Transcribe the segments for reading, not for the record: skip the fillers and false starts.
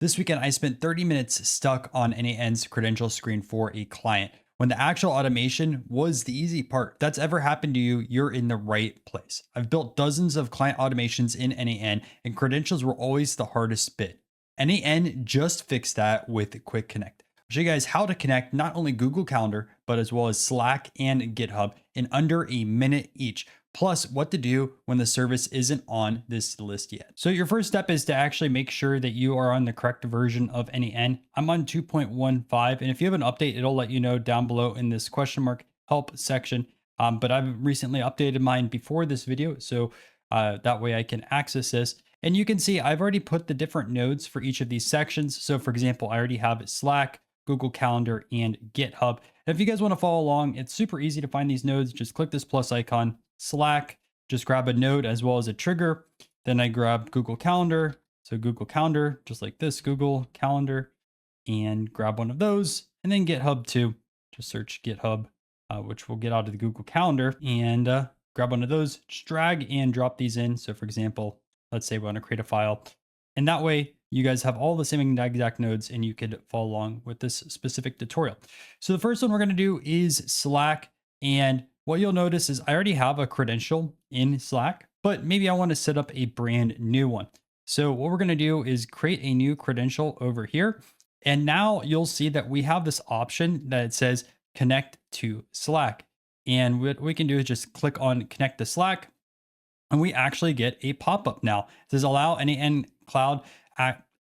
This weekend, I spent 30 minutes stuck on n8n's credential screen for a client when the actual automation was the easy part. If that's ever happened to you, you're in the right place. I've built dozens of client automations in n8n, and credentials were always the hardest bit. n8n just fixed that with Quick Connect. I'll show you guys how to connect not only Google Calendar, but as well as Slack and GitHub in under a minute each. Plus, what to do when the service isn't on this list yet. So your first step is to actually make sure that you are on the correct version of n8n. I'm on 2.15, and if you have an update, it'll let you know down below in this question mark help section. But I've recently updated mine before this video, so that way I can access this. And you can see I've already put the different nodes for each of these sections. So for example, I already have Slack, Google Calendar, and GitHub. And if you guys want to follow along, it's super easy to find these nodes. Just click this plus icon, Slack, just grab a node as well as a trigger. Then I grab Google Calendar. So Google Calendar, just like this, Google Calendar, and grab one of those. And then GitHub too. Just search GitHub, which will get out of the Google Calendar, and grab one of those. Just drag and drop these in. So for example, let's say we want to create a file. And that way you guys have all the same exact nodes and you could follow along with this specific tutorial. So the first one we're going to do is Slack. And what you'll notice is I already have a credential in Slack, but maybe I want to set up a brand new one. So what we're going to do is create a new credential over here. And now you'll see that we have this option that it says connect to Slack. And what we can do is just click on connect to Slack. And we actually get a pop-up now. It says allow n8n cloud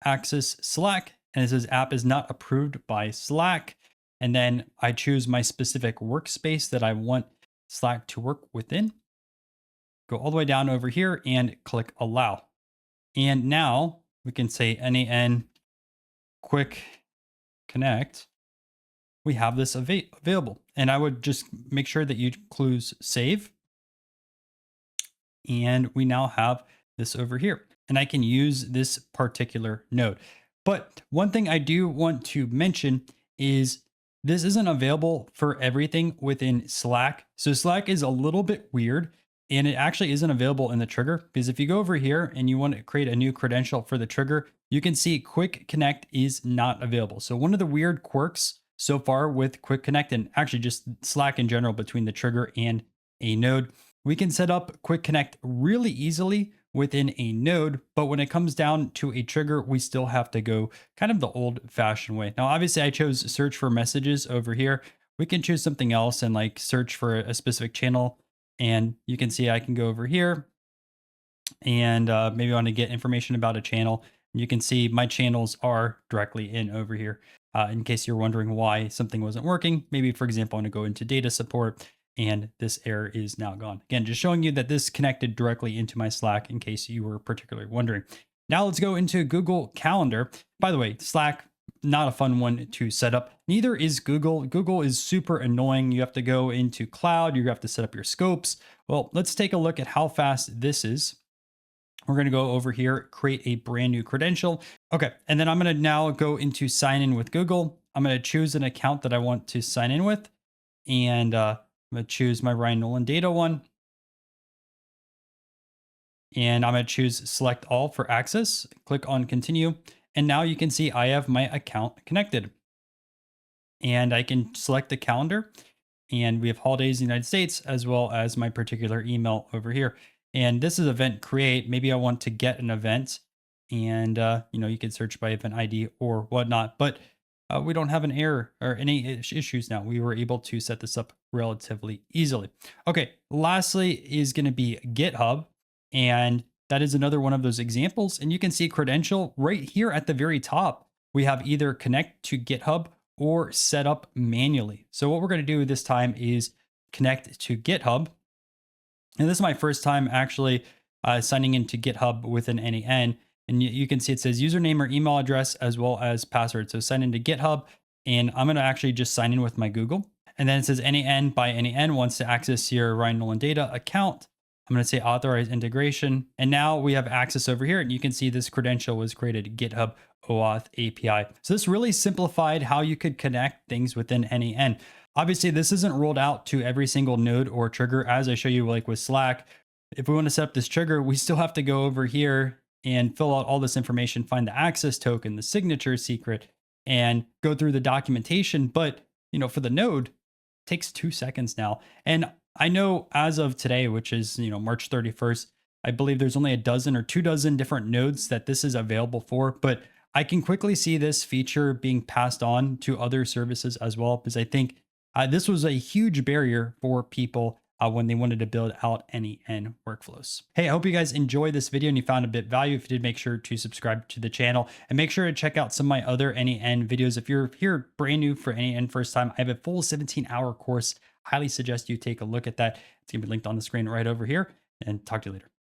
access Slack. And it says app is not approved by Slack. And then I choose my specific workspace that I want Slack to work within. Go all the way down over here and click allow. And now we can say n8n quick connect. We have this available. And I would just make sure that you choose save. And we now have this over here. And I can use this particular node. But one thing I do want to mention is this isn't available for everything within Slack. So Slack is a little bit weird, and it actually isn't available in the trigger, because if you go over here and you want to create a new credential for the trigger, you can see Quick Connect is not available. So one of the weird quirks so far with Quick Connect, and actually just Slack in general between the trigger and a node, we can set up Quick Connect really easily within a node, but when it comes down to a trigger, we still have to go kind of the old fashioned way. Now, obviously I chose search for messages over here. We can choose something else and like search for a specific channel. And you can see I can go over here and maybe I want to get information about a channel. You can see my channels are directly in over here. In case you're wondering why something wasn't working, maybe for example, I want to go into data support, and this error is now gone. Again, just showing you that this connected directly into my Slack in case you were particularly wondering. Now let's go into Google Calendar. By the way, Slack, not a fun one to set up. Neither is Google. Google is super annoying. You have to go into cloud. You have to set up your scopes. Well, let's take a look at how fast this is. We're going to go over here, create a brand new credential. Okay. And then I'm going to now go into sign in with Google. I'm going to choose an account that I want to sign in with. And I'm going to choose my Ryan Nolan data one. And I'm going to choose select all for access. Click on continue. And now you can see I have my account connected. And I can select the calendar. And we have holidays in the United States, as well as my particular email over here. And this is event create. Maybe I want to get an event. And, you can search by event ID or whatnot. But we don't have an error or any issues now. We were able to set this up relatively easily. Okay, lastly is going to be GitHub. And that is another one of those examples. And you can see credential right here at the very top. We have either connect to GitHub or set up manually. So what we're going to do this time is connect to GitHub. And this is my first time actually signing into GitHub with an n8n. And you can see it says username or email address as well as password. So sign into GitHub, and I'm going to actually just sign in with my Google. And then it says n8n by n8n wants to access your Ryan Nolan data account. I'm going to say authorize integration. And now we have access over here. And you can see this credential was created GitHub OAuth API. So this really simplified how you could connect things within n8n. Obviously, this isn't rolled out to every single node or trigger, as I show you like with Slack. If we want to set up this trigger, we still have to go over here and fill out all this information, find the access token, the signature secret, and go through the documentation. But, for the node, it takes 2 seconds now. And I know as of today, which is, March 31st, I believe there's only a dozen or 2 dozen different nodes that this is available for, but I can quickly see this feature being passed on to other services as well, because I think this was a huge barrier for people when they wanted to build out n8n workflows. Hey, I hope you guys enjoyed this video and you found a bit of value. If you did, make sure to subscribe to the channel and make sure to check out some of my other n8n videos. If you're here brand new for n8n first time, I have a full 17-hour course. Highly suggest you take a look at that. It's gonna be linked on the screen right over here, and talk to you later.